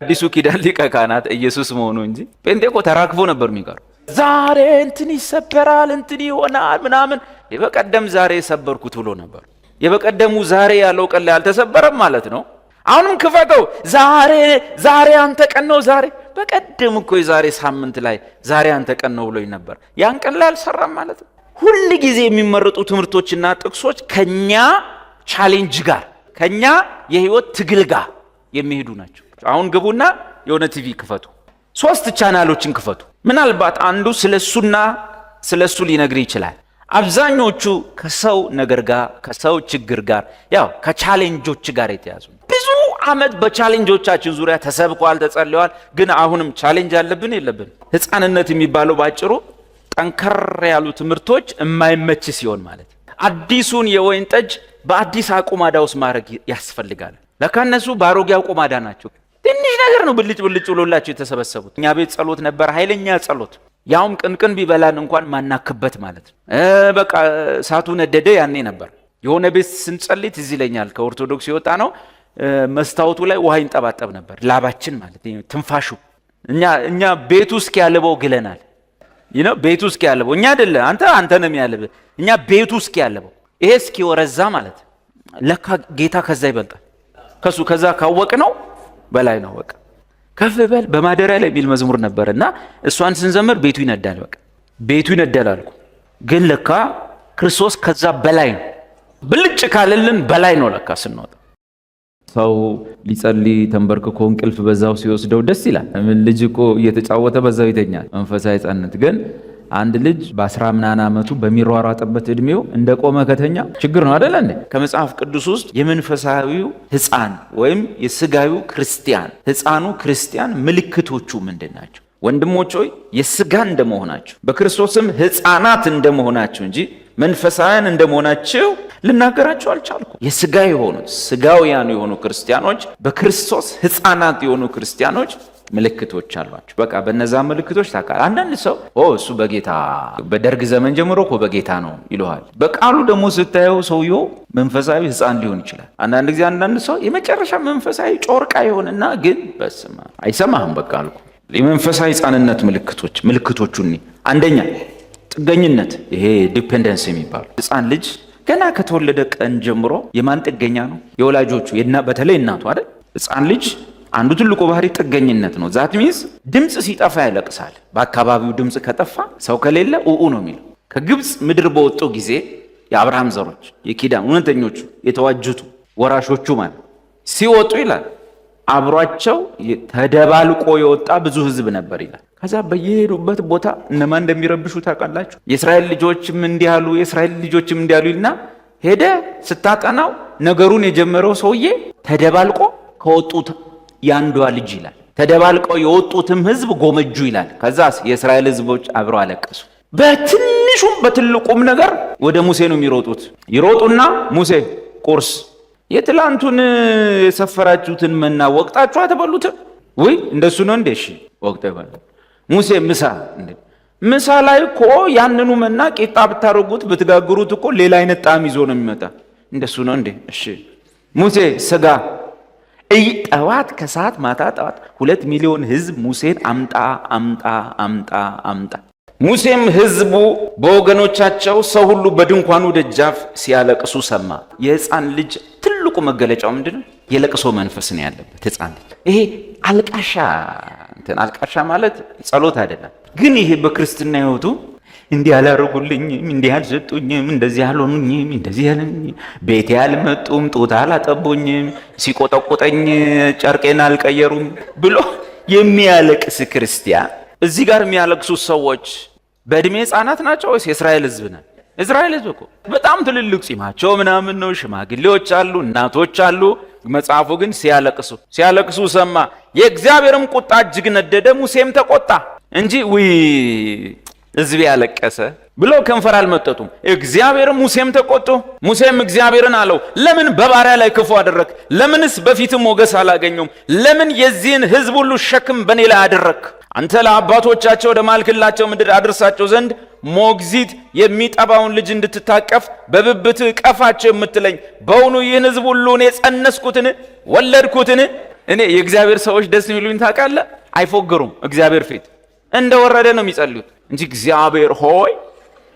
አዲሱ ኪዳን ሊቀ ካህናት ኢየሱስ መሆኑ እንጂ ጴንጤቆ ተራክፎ ነበር የሚቀር። ዛሬ እንትን ይሰበራል እንትን ይሆናል ምናምን። የበቀደም ዛሬ ሰበርኩት ብሎ ነበር። የበቀደሙ ዛሬ ያለው ቀን ላይ አልተሰበረም ማለት ነው። አሁንም ክፈተው። ዛሬ አንተ ቀን ነው። ዛሬ በቀደም እኮ የዛሬ ሳምንት ላይ ዛሬ አንተ ቀን ነው ብሎኝ ነበር። ያን ቀን ላይ አልሰራም ማለት ነው። ሁሉ ጊዜ የሚመረጡ ትምህርቶችና ጥቅሶች ከኛ ቻሌንጅ ጋር ከኛ የህይወት ትግል ጋር የሚሄዱ ናቸው። አሁን ግቡና የሆነ ቲቪ ክፈቱ፣ 3 ቻናሎችን ክፈቱ። ምናልባት አንዱ ስለሱ ሊነግር ይችላል። አብዛኞቹ ከሰው ነገር ጋር ከሰው ችግር ጋር ያው ከቻሌንጆች ጋር የተያዙ ብዙ አመት በቻሌንጆቻችን ዙሪያ ተሰብኳል፣ ተጸልየዋል። ግን አሁንም ቻሌንጅ አለብን የለብን? ህፃንነት የሚባለው ባጭሩ ጠንከር ያሉ ትምህርቶች የማይመች ሲሆን ማለት አዲሱን የወይን ጠጅ በአዲስ አቁማዳ ውስጥ ማድረግ ያስፈልጋል። ለካ እነሱ በአሮጌ አቁማዳ ናቸው። ትንሽ ነገር ነው ብልጭ ብሎላቸው የተሰበሰቡት። እኛ ቤት ጸሎት ነበር፣ ኃይለኛ ጸሎት፣ ያውም ቅንቅን ቢበላን እንኳን ማናክበት ማለት ነው። በቃ እሳቱ ነደደ ያኔ ነበር። የሆነ ቤት ስንጸልይ ትዝ ይለኛል፣ ከኦርቶዶክስ የወጣ ነው። መስታወቱ ላይ ውሃ ይንጠባጠብ ነበር፣ ላባችን ማለት ትንፋሹ። እኛ ቤቱ እስኪ ያልበው ግለናል። ቤቱ እስኪ ያልበው እኛ አይደለ አንተ ነው የሚያልበው። እኛ ቤቱ እስኪ ያልበው ይሄ እስኪ ወረዛ ማለት ለካ ጌታ ከዛ ይበልጣል። ከዛ ካወቅ ነው በላይ ነው። በቃ ከፍ በል በማደሪያ ላይ የሚል መዝሙር ነበርና እሷን ስንዘምር ቤቱ ይነዳል። በቃ ቤቱ ይነዳል አልኩ። ግን ለካ ክርስቶስ ከዛ በላይ ነው። ብልጭ ካለልን በላይ ነው ለካ ስንወጣ። ሰው ሊጸልይ ተንበርክኮ እንቅልፍ በዛው ሲወስደው ደስ ይላል። ልጅ እኮ እየተጫወተ በዛው ይተኛል። መንፈሳዊ ሕፃንነት ግን አንድ ልጅ በ10 ምናምን ዓመቱ በሚሯሯጥበት እድሜው እንደቆመ ከተኛ ችግር ነው አይደል እንዴ? ከመጽሐፍ ቅዱስ ውስጥ የመንፈሳዊው ሕፃን ወይም የስጋዊው ክርስቲያን ሕፃኑ ክርስቲያን ምልክቶቹ ምንድን ናቸው? ወንድሞች ሆይ የስጋ እንደመሆናቸው በክርስቶስም ሕፃናት እንደመሆናቸው እንጂ መንፈሳውያን እንደመሆናቸው ልናገራቸው አልቻልኩም። የስጋ የሆኑት ስጋውያን የሆኑ ክርስቲያኖች በክርስቶስ ሕፃናት የሆኑ ክርስቲያኖች ምልክቶች አሏቸው። በቃ በነዛ ምልክቶች ታውቃለህ። አንዳንድ ሰው እሱ በጌታ በደርግ ዘመን ጀምሮ እኮ በጌታ ነው ይለዋል። በቃሉ ደግሞ ስታየው ሰውየው መንፈሳዊ ሕፃን ሊሆን ይችላል። አንዳንድ ጊዜ አንዳንድ ሰው የመጨረሻ መንፈሳዊ ጮርቃ ይሆንና ግን በስመ አብ አይሰማህም። በቃ አልኩ የመንፈሳዊ ሕፃንነት ምልክቶቹ አንደኛ ጥገኝነት፣ ይሄ ዲፔንደንስ የሚባለው ሕፃን ልጅ ገና ከተወለደ ቀን ጀምሮ የማን ጥገኛ ነው? የወላጆቹ በተለይ እናቱ አይደል? ሕፃን ልጅ አንዱ ትልቁ ባህሪ ጥገኝነት ነው። ዛት ሚንስ ድምጽ ሲጠፋ ያለቅሳል። በአካባቢው ድምጽ ከጠፋ ሰው ከሌለ ኡኡ ነው የሚለው። ከግብጽ ምድር በወጡ ጊዜ የአብርሃም ዘሮች የኪዳን እውነተኞቹ የተዋጁቱ ወራሾቹ ማለት ሲወጡ ይላል አብሯቸው ተደባልቆ የወጣ ብዙ ህዝብ ነበር ይላል። ከዛ በየሄዱበት ቦታ እነማን እንደሚረብሹ ታውቃላችሁ? የእስራኤል ልጆችም እንዲያሉ የእስራኤል ልጆችም እንዲያሉ ይልና ሄደ ስታጠናው ነገሩን የጀመረው ሰውዬ ተደባልቆ ከወጡት ያንዷ ልጅ ይላል። ተደባልቀው የወጡትም ህዝብ ጎመጁ ይላል። ከዛስ የእስራኤል ህዝቦች አብረው አለቀሱ። በትንሹም በትልቁም ነገር ወደ ሙሴ ነው የሚሮጡት። ይሮጡና ሙሴ ቁርስ የትላንቱን የሰፈራችሁትን መና ወቅጣችሁ አትበሉትም ወይ? እንደሱ ነው እንዴ? እሺ ወቅታ ይባል። ሙሴ ምሳ ላይ እኮ ያንኑ መና ቂጣ ብታረጉት ብትጋግሩት እኮ ሌላ አይነት ጣዕም ይዞ ነው የሚመጣ። እንደሱ ነው እንዴ? እሺ ሙሴ ስጋ ጠዋት ከሰዓት ማታ ጠዋት 2 ሚሊዮን ህዝብ ሙሴን አምጣ። ሙሴም ህዝቡ በወገኖቻቸው ሰው ሁሉ በድንኳኑ ደጃፍ ሲያለቅሱ ሰማ። የህፃን ልጅ ትልቁ መገለጫው ምንድነው? የለቅሶ መንፈስ ነው ያለበት ህፃን ልጅ። ይሄ አልቃሻ ማለት ጸሎት አይደለም። ግን ይሄ በክርስትና ህይወቱ እንዲህ አላረጉልኝም፣ እንዲህ አልሰጡኝም፣ እንደዚህ አልሆኑኝም፣ እንደዚህ ቤቴ አልመጡም፣ ጡት አላጠቡኝም፣ ሲቆጠቁጠኝ ጨርቄን አልቀየሩም ብሎ የሚያለቅስ ክርስቲያን። እዚህ ጋር የሚያለቅሱ ሰዎች በእድሜ ህፃናት ናቸው ወይስ የእስራኤል ህዝብ ነው? እስራኤል ህዝብ እኮ በጣም ትልልቅ ጺማቸው ምናምን ነው። ሽማግሌዎች አሉ፣ እናቶች አሉ። መጽሐፉ ግን ሲያለቅሱ ሰማ። የእግዚአብሔርም ቁጣ እጅግ ነደደ፣ ሙሴም ተቆጣ እንጂ ህዝብ ያለቀሰ ብሎ ከንፈር አልመጠጡም። እግዚአብሔርም ሙሴም ተቆጡ። ሙሴም እግዚአብሔርን አለው፣ ለምን በባሪያ ላይ ክፉ አደረክ? ለምንስ በፊትም ሞገስ አላገኘውም? ለምን የዚህን ህዝብ ሁሉ ሸክም በእኔ ላይ አደረክ? አንተ ለአባቶቻቸው ወደ ማልክላቸው ምድር አድርሳቸው ዘንድ ሞግዚት የሚጠባውን ልጅ እንድትታቀፍ በብብት ቀፋቸው የምትለኝ በውኑ ይህን ህዝብ ሁሉ እኔ ጸነስኩትን ወለድኩትን? እኔ የእግዚአብሔር ሰዎች ደስ የሚሉኝ ታውቃለህ? አይፎገሩም። እግዚአብሔር ፊት እንደወረደ ነው የሚጸልዩት እንጂ እግዚአብሔር ሆይ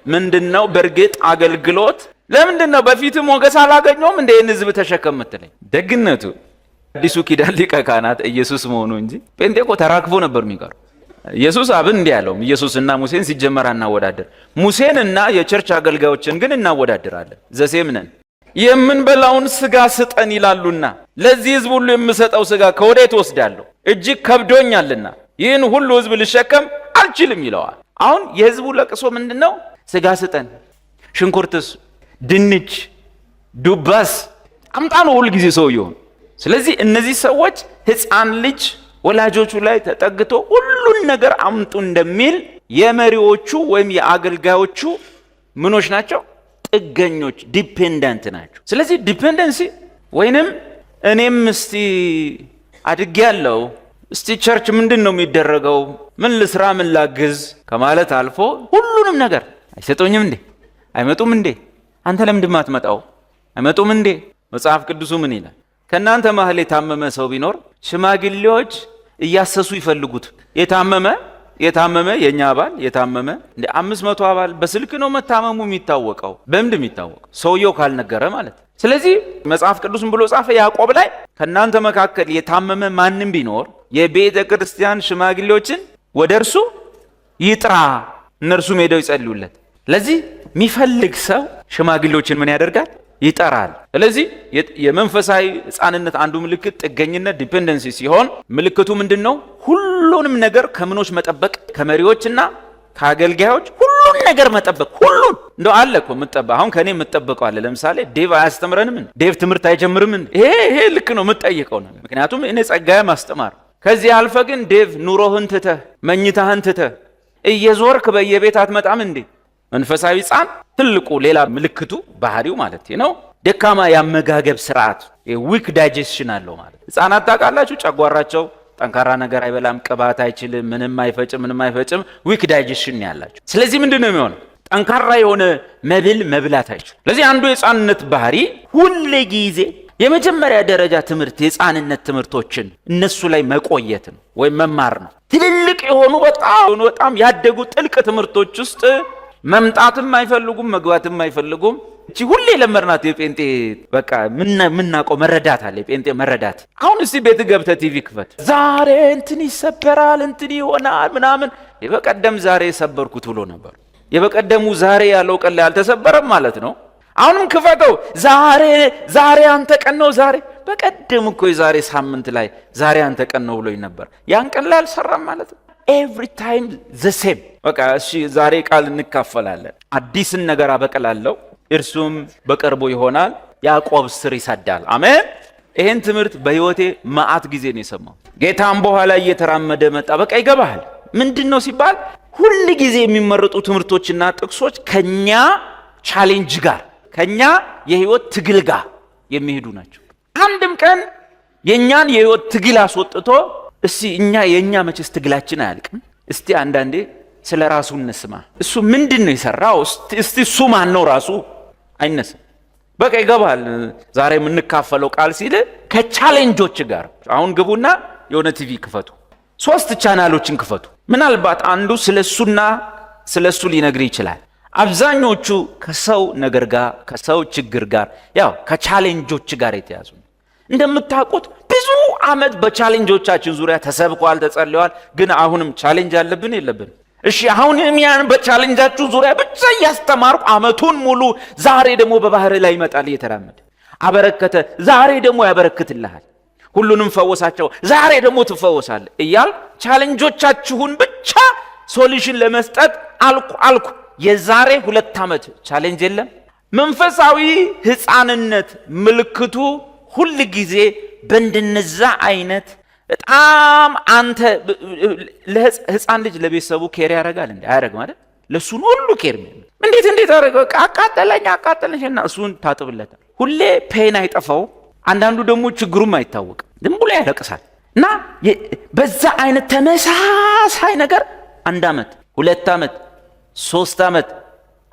ምንድነው በእርግጥ አገልግሎት ለምንድነው በፊት ሞገስ አላገኘውም እንደ ህዝብ ተሸከም ምትለኝ? ደግነቱ አዲሱ ኪዳን ሊቀ ካህናት ኢየሱስ መሆኑ እንጂ ጴንጤ እኮ ተራክፎ ነበር የሚቀሩ። ኢየሱስ አብን እንዲህ ያለው ኢየሱስና ሙሴን ሲጀመር እናወዳደር፣ ሙሴንና የቸርች አገልጋዮችን ግን እናወዳድራለን። ዘሴም ነን። የምንበላውን ስጋ ስጠን ይላሉና ለዚህ ህዝብ ሁሉ የምሰጠው ስጋ ከወዴት ወስዳለሁ? እጅግ ከብዶኛልና ይህን ሁሉ ህዝብ ልሸከም አልችልም ይለዋል። አሁን የህዝቡ ለቅሶ ምንድነው? ስጋ ስጠን፣ ሽንኩርትስ፣ ድንች፣ ዱባስ አምጣ ነው ሁሉ ጊዜ ሰው ይሆን። ስለዚህ እነዚህ ሰዎች ህፃን ልጅ ወላጆቹ ላይ ተጠግቶ ሁሉን ነገር አምጡ እንደሚል የመሪዎቹ ወይም የአገልጋዮቹ ምኖች ናቸው? ጥገኞች፣ ዲፔንደንት ናቸው። ስለዚህ ዲፔንደንሲ ወይንም እኔም እስቲ አድጌ ያለው እስቲ ቸርች ምንድን ነው የሚደረገው፣ ምን ልስራ፣ ምን ላግዝ ከማለት አልፎ ሁሉንም ነገር አይሰጡኝም እንዴ? አይመጡም እንዴ? አንተ ለምንድን አትመጣው? አይመጡም እንዴ? መጽሐፍ ቅዱሱ ምን ይላል? ከእናንተ መሀል የታመመ ሰው ቢኖር ሽማግሌዎች እያሰሱ ይፈልጉት። የታመመ የኛ አባል የታመመ እንደ 500 አባል በስልክ ነው መታመሙ የሚታወቀው። በምንድን የሚታወቀው? ሰውየው ካልነገረ ማለት። ስለዚህ መጽሐፍ ቅዱስን ብሎ ጻፈ ያዕቆብ ላይ ከእናንተ መካከል የታመመ ማንም ቢኖር የቤተ ክርስቲያን ሽማግሌዎችን ወደ እርሱ ይጥራ፣ እነርሱም ሄደው ይጸልዩለት። ለዚህ የሚፈልግ ሰው ሽማግሌዎችን ምን ያደርጋል? ይጠራል። ስለዚህ የመንፈሳዊ ሕፃንነት አንዱ ምልክት ጥገኝነት ዲፔንደንሲ ሲሆን ምልክቱ ምንድነው? ሁሉንም ነገር ከምኖች መጠበቅ፣ ከመሪዎችና ከአገልጋዮች ሁሉን ነገር መጠበቅ። ሁሉን እንደው አለ እኮ የምትጠበቅ። አሁን ከኔ የምትጠበቀው አለ። ለምሳሌ ዴቭ አያስተምረንም? ዴቭ ትምህርት አይጀምርም? ይሄ ልክ ነው የምትጠይቀው ነገር። ምክንያቱም እኔ ጸጋዬ ማስተማር። ከዚህ አልፈ ግን ዴቭ ኑሮህን ትተህ መኝታህን ትተህ እየዞርክ በየቤት አትመጣም እንዴ? መንፈሳዊ ሕፃን ትልቁ ሌላ ምልክቱ ባህሪው ማለት ነው ደካማ ያመጋገብ ስርዓት፣ ዊክ ዳይጀስሽን አለው ማለት። ሕፃናት ታውቃላችሁ፣ ጨጓራቸው ጠንካራ ነገር አይበላም፣ ቅባት አይችልም፣ ምንም አይፈጭም። ዊክ ዳይጀስሽን ያላቸው። ስለዚህ ምንድነው የሚሆነው? ጠንካራ የሆነ መብል መብላት አይችልም። ስለዚህ አንዱ የሕፃንነት ባህሪ ሁሉ ጊዜ የመጀመሪያ ደረጃ ትምህርት የሕፃንነት ትምህርቶችን እነሱ ላይ መቆየት ነው ወይም መማር ነው። ትልልቅ የሆኑ በጣም ያደጉ ጥልቅ ትምህርቶች ውስጥ መምጣትም አይፈልጉም፣ መግባትም አይፈልጉም። እቺ ሁሌ ለመርናት የጴንጤ በቃ ምናቆ መረዳት አለ። የጴንጤ መረዳት። አሁን እስቲ ቤት ገብተህ ቲቪ ክፈት። ዛሬ እንትን ይሰበራል፣ እንትን ይሆናል ምናምን። የበቀደም ዛሬ የሰበርኩት ብሎ ነበር። የበቀደሙ ዛሬ ያለው ቀን ላይ አልተሰበረም ማለት ነው። አሁንም ክፈተው። ዛሬ አንተ ቀን ነው። ዛሬ በቀደም እኮ የዛሬ ሳምንት ላይ ዛሬ አንተ ቀን ነው ብሎኝ ነበር። ያን ቀን ላይ አልሰራም ማለት ነው። ኤቭሪ ታይም ዘ ሴም። በቃ እሺ ዛሬ ቃል እንካፈላለን። አዲስን ነገር አበቅላለሁ፣ እርሱም በቅርቡ ይሆናል። ያዕቆብ ስር ይሰዳል። አሜን። ይሄን ትምህርት በህይወቴ መዓት ጊዜ ነው የሰማው። ጌታም በኋላ እየተራመደ መጣ። በቃ ይገባሃል። ምንድነው ሲባል ሁሉ ጊዜ የሚመረጡ ትምህርቶችና ጥቅሶች ከኛ ቻሌንጅ ጋር ከኛ የህይወት ትግል ጋር የሚሄዱ ናቸው። አንድም ቀን የኛን የህይወት ትግል አስወጥቶ እስቲ የኛ መቼስ ትግላችን አያልቅም። እስቲ አንዳንዴ ስለ ራሱ እንስማ። እሱ ምንድነው የሰራው? እስቲ እሱ ማን ነው ራሱ? አይነስም። በቃ ይገባል። ዛሬ የምንካፈለው ቃል ሲል ከቻሌንጆች ጋር። አሁን ግቡና የሆነ ቲቪ ክፈቱ፣ 3 ቻናሎችን ክፈቱ። ምናልባት አንዱ ስለሱና ስለሱ ሊነግር ይችላል። አብዛኞቹ ከሰው ነገር ጋር ከሰው ችግር ጋር ያው ከቻሌንጆች ጋር የተያዙ። እንደምታውቁት ብዙ አመት በቻሌንጆቻችን ዙሪያ ተሰብኳል፣ ተጸልየዋል። ግን አሁንም ቻሌንጅ አለብን የለብን? እሺ አሁንም ያን በቻሌንጃችሁ ዙሪያ ብቻ እያስተማርኩ አመቱን ሙሉ ዛሬ ደግሞ በባህር ላይ ይመጣል እየተራመደ አበረከተ፣ ዛሬ ደግሞ ያበረክትልሃል፣ ሁሉንም ፈወሳቸው፣ ዛሬ ደግሞ ትፈወሳለህ እያል ቻሌንጆቻችሁን ብቻ ሶሉሽን ለመስጠት አልኩ። የዛሬ 2 ዓመት ቻሌንጅ የለም። መንፈሳዊ ሕፃንነት ምልክቱ ሁል ጊዜ በእንደነዛ አይነት በጣም አንተ ለሕፃን ልጅ ለቤተሰቡ ኬር ያደርጋል እንዴ? አያደርግም አይደል? ለሱን ሁሉ ኬር እንዴት አደረገ? አቃጠለኝና እሱን ታጥብለታል። ሁሌ ፔን አይጠፋው። አንዳንዱ ደግሞ ችግሩም አይታወቅም፣ ዝም ብሎ ያለቅሳል። እና በዛ አይነት ተመሳሳይ ነገር 1 ዓመት 2 ዓመት 3 ዓመት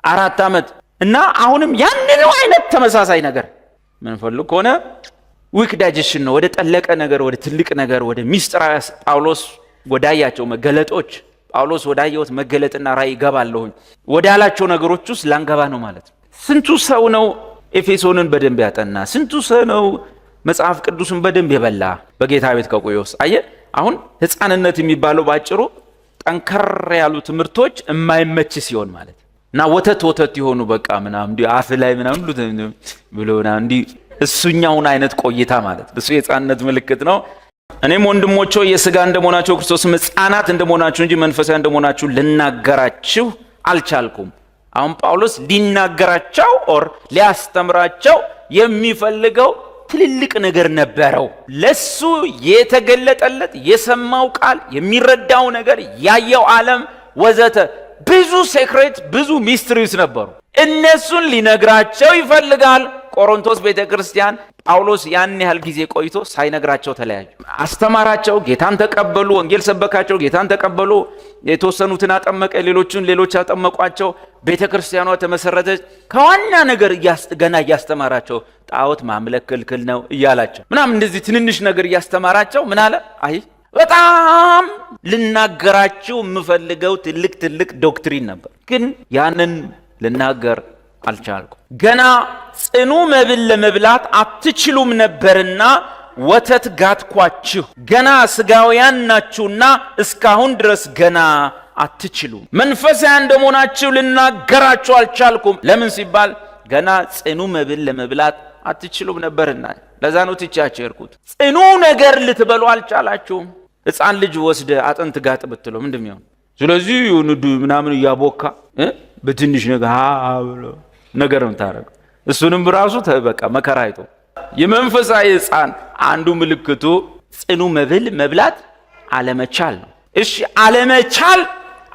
4 ዓመት እና አሁንም ያንኑ አይነት ተመሳሳይ ነገር ምን ፈልግ ሆነ ዊክ ዳይጀሽን ነው። ወደ ጠለቀ ነገር፣ ወደ ትልቅ ነገር፣ ወደ ሚስጥራዊ ጳውሎስ ወዳያቸው መገለጦች፣ ጳውሎስ ወዳየውት መገለጥና ራእይ ይገባለሁኝ ወዳላቸው ነገሮች ውስጥ ላንገባ ነው ማለት ነው። ስንቱ ሰው ነው ኤፌሶንን በደንብ ያጠና? ስንቱ ሰው ነው መጽሐፍ ቅዱስን በደንብ የበላ በጌታ ቤት ከቆየውስ? አየ አሁን ህፃንነት የሚባለው ባጭሩ ጠንከር ያሉ ትምህርቶች የማይመች ሲሆን ማለት እና ወተት የሆኑ በቃ ምናምን እንዲ አፍ ላይ ምናምን ብሎና እንዲ እሱኛውን አይነት ቆይታ ማለት እሱ የህፃንነት ምልክት ነው። እኔም ወንድሞቼ የሥጋ እንደመሆናችሁ ክርስቶስም ህፃናት እንደመሆናችሁ እንጂ መንፈሳዊ እንደመሆናችሁ ልናገራችሁ አልቻልኩም። አሁን ጳውሎስ ሊናገራቸው ኦር ሊያስተምራቸው የሚፈልገው ትልልቅ ነገር ነበረው። ለሱ የተገለጠለት የሰማው ቃል፣ የሚረዳው ነገር፣ ያየው ዓለም ወዘተ ብዙ ሴክሬት፣ ብዙ ሚስትሪስ ነበሩ። እነሱን ሊነግራቸው ይፈልጋል። ቆሮንቶስ ቤተክርስቲያን ጳውሎስ ያን ያህል ጊዜ ቆይቶ ሳይነግራቸው ተለያዩ። አስተማራቸው፣ ጌታን ተቀበሉ፣ ወንጌል ሰበካቸው፣ ጌታን ተቀበሉ። የተወሰኑትን አጠመቀ፣ ሌሎች አጠመቋቸው። ቤተክርስቲያኗ ተመሰረተች። ከዋና ነገር ገና እያስተማራቸው ጣዖት ማምለክ ክልክል ነው እያላቸው ምናምን እንደዚህ ትንንሽ ነገር እያስተማራቸው ምን አለ? አይ በጣም ልናገራችሁ የምፈልገው ትልቅ ዶክትሪን ነበር፣ ግን ያንን ልናገር አልቻልኩም። ገና ጽኑ መብል ለመብላት አትችሉም ነበርና ወተት ጋትኳችሁ። ገና ስጋውያን ናችሁና እስካሁን ድረስ ገና አትችሉም። መንፈሳዊ እንደመሆናችሁ ልናገራችሁ አልቻልኩም። ለምን ሲባል ገና ጽኑ መብል ለመብላት አትችሉም ነበርና። ለዛ ነው ትቻችሁ የርኩት። ጽኑ ነገር ልትበሉ አልቻላችሁም። ሕፃን ልጅ ወስደ አጥንት ጋጥ ብትለው ምንድነው የሚሆነው? ስለዚህ ንዱ ምናምን እያቦካ በትንሽ ነገር ነው ታረቀው። እሱንም ራሱ በቃ መከራ አይቶ የመንፈሳዊ ሕፃን አንዱ ምልክቱ ጽኑ መብል መብላት አለመቻል ነው። እሺ አለመቻል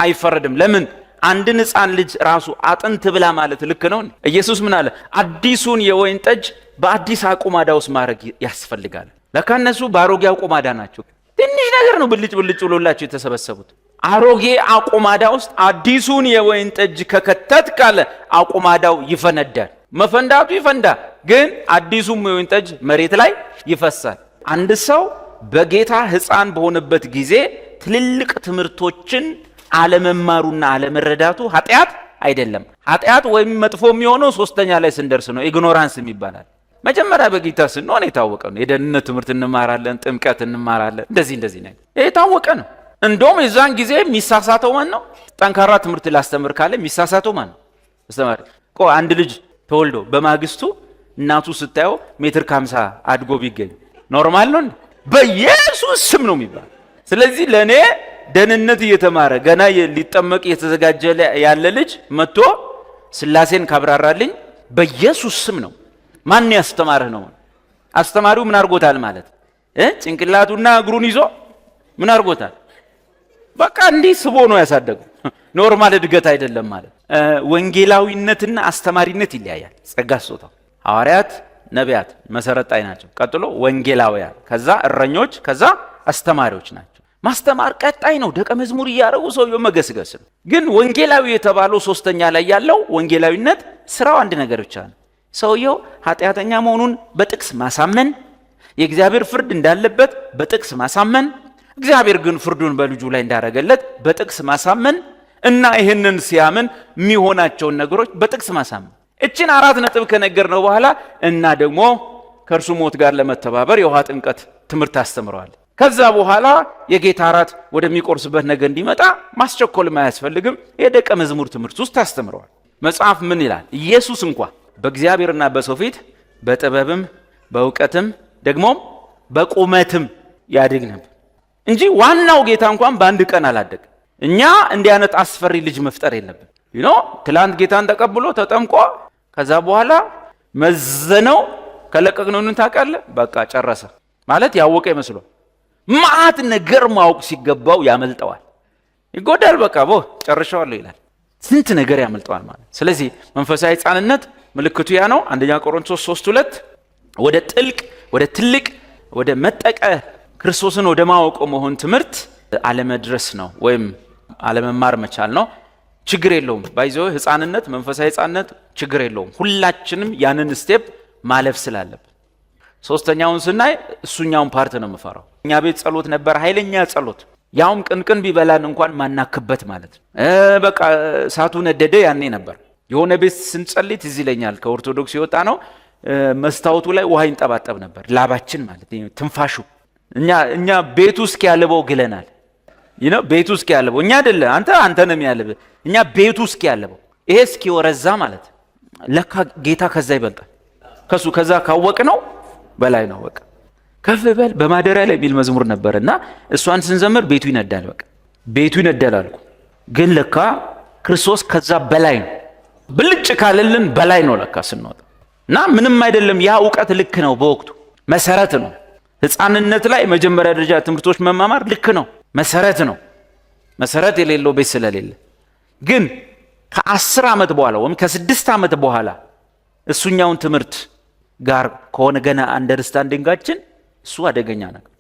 አይፈረድም። ለምን? አንድን ሕፃን ልጅ ራሱ አጥንት ብላ ማለት ልክ ነው። ኢየሱስ ምን አለ? አዲሱን የወይን ጠጅ በአዲስ አቁማዳ ውስጥ ማድረግ ያስፈልጋል። ለካ እነሱ በአሮጌ አቁማዳ ናቸው። ትንሽ ነገር ነው ብልጭ ብሎላቸው የተሰበሰቡት። አሮጌ አቁማዳ ውስጥ አዲሱን የወይን ጠጅ ከከተት ካለ አቁማዳው ይፈነዳል። መፈንዳቱ ይፈንዳ፣ ግን አዲሱም የወይን ጠጅ መሬት ላይ ይፈሳል። አንድ ሰው በጌታ ሕፃን በሆነበት ጊዜ ትልልቅ ትምህርቶችን አለመማሩና አለመረዳቱ ኃጢአት አይደለም። ኃጢአት ወይም መጥፎ የሚሆነው ሶስተኛ ላይ ስንደርስ ነው። ኢግኖራንስ ይባላል። መጀመሪያ በጌታ ስንሆን የታወቀ ነው። የደህንነት ትምህርት እንማራለን፣ ጥምቀት እንማራለን፣ እንደዚህ ነው። የታወቀ ነው። እንደውም የዛን ጊዜ የሚሳሳተው ማን ነው? ጠንካራ ትምህርት ላስተምር ካለ የሚሳሳተው ማን ነው? አስተማሪ። አንድ ልጅ ተወልዶ በማግስቱ እናቱ ስታየው 1.50 ሜትር አድጎ ቢገኝ ኖርማል ነው? በኢየሱስ ስም ነው የሚባል። ስለዚህ ለኔ ደህንነት እየተማረ ገና ሊጠመቅ እየተዘጋጀ ያለ ልጅ መጥቶ ስላሴን ካብራራልኝ በኢየሱስ ስም ነው። ማን ያስተማረህ ነው? አስተማሪው ምን አድርጎታል ማለት ጭንቅላቱና እግሩን ይዞ ምን አድርጎታል? በቃ እንዲህ ስቦ ነው ያሳደገው። ኖርማል እድገት አይደለም ማለት። ወንጌላዊነትና አስተማሪነት ይለያያል። ጸጋ ስጦታው ሐዋርያት፣ ነቢያት መሰረት ጣይ ናቸው። ቀጥሎ ወንጌላውያን፣ ከዛ እረኞች፣ ከዛ አስተማሪዎች ናቸው። ማስተማር ቀጣይ ነው። ደቀ መዝሙር እያደረጉ ሰውየው መገስገስ ነው። ግን ወንጌላዊ የተባለው ሶስተኛ ላይ ያለው ወንጌላዊነት ስራው አንድ ነገር ብቻ ነው። ሰውየው ኃጢአተኛ መሆኑን በጥቅስ ማሳመን፣ የእግዚአብሔር ፍርድ እንዳለበት በጥቅስ ማሳመን፣ እግዚአብሔር ግን ፍርዱን በልጁ ላይ እንዳረገለት በጥቅስ ማሳመን እና ይህንን ሲያምን የሚሆናቸውን ነገሮች በጥቅስ ማሳመን። እችን 4 ነጥብ ከነገርነው በኋላ እና ደግሞ ከእርሱ ሞት ጋር ለመተባበር የውሃ ጥምቀት ትምህርት አስተምረዋል። ከዛ በኋላ የጌታ እራት ወደሚቆርስበት ነገር እንዲመጣ ማስቸኮል አያስፈልግም። የደቀ መዝሙር ትምህርት ውስጥ አስተምረዋል። መጽሐፍ ምን ይላል? ኢየሱስ እንኳን በእግዚአብሔርና በሰው ፊት በጥበብም በእውቀትም ደግሞም በቁመትም ያድግ ነበር እንጂ ዋናው ጌታ እንኳን በአንድ ቀን አላደገ። እኛ እንዲህ አይነት አስፈሪ ልጅ መፍጠር የለብን። ትላንት ጌታን ተቀብሎ ተጠምቆ ከዛ በኋላ መዘነው ከለቀቅነውን ታውቃለህ፣ በቃ ጨረሰ ማለት ያወቀ ይመስሏል። ማአት ነገር ማወቅ ሲገባው ያመልጠዋል፣ ይጎዳል። በቃ ጨርሻለሁ ይላል። ስንት ነገር ያመልጠዋል ማለት። ስለዚህ መንፈሳዊ ሕፃንነት ምልክቱ ያ ነው። አንደኛ ቆሮንቶስ 3:2 ወደ ጥልቅ ወደ ትልቅ ወደ መጠቀ ክርስቶስን ወደ ማወቅ መሆን ትምህርት አለመድረስ ነው ወይም አለመማር መቻል ነው። ችግር የለውም። ባይዘው ሕፃንነት መንፈሳዊ ሕፃንነት ችግር የለውም። ሁላችንም ያንን ስቴፕ ማለፍ ስላለብን ሶስተኛውን ስናይ እሱኛውን ፓርት ነው የምፈራው። እኛ ቤት ጸሎት ነበር፣ ኃይለኛ ጸሎት፣ ያውም ቅንቅን ቢበላን እንኳን ማናክበት ማለት ነው። በቃ እሳቱ ነደደ ያኔ ነበር። የሆነ ቤት ስንጸልይ ትዝ ይለኛል፣ ከኦርቶዶክስ የወጣ ነው። መስታወቱ ላይ ውሃ ይንጠባጠብ ነበር፣ ላባችን ማለት ትንፋሹ። እኛ ቤቱ እስኪያልበው ግለናል። ቤቱ እስኪያልበው እኛ አይደለ አንተ ነው የሚያልብህ፣ እኛ ቤቱ እስኪያልበው ይሄ እስኪወረዛ ማለት ለካ ጌታ ከዛ ይበልጣል። ከዛ ካወቅ ነው በላይ ነው። በቃ ከፍ በል በማደሪያ ላይ የሚል መዝሙር ነበርና እሷን ስንዘምር ቤቱ ይነዳል። በቃ ቤቱ ይነዳል አልኩ። ግን ለካ ክርስቶስ ከዛ በላይ ነው። ብልጭ ካለልን በላይ ነው ለካ ስንወጣ። እና ምንም አይደለም። ያ ዕውቀት ልክ ነው፣ በወቅቱ መሰረት ነው። ሕፃንነት ላይ መጀመሪያ ደረጃ ትምህርቶች መማማር ልክ ነው፣ መሰረት ነው። መሰረት የሌለው ቤት ስለሌለ ግን ከ10 ዓመት በኋላ ወይም ከ6 ዓመት በኋላ እሱኛውን ትምህርት ጋር ከሆነ ገና አንደርስታንዲንጋችን እሱ አደገኛ ነገር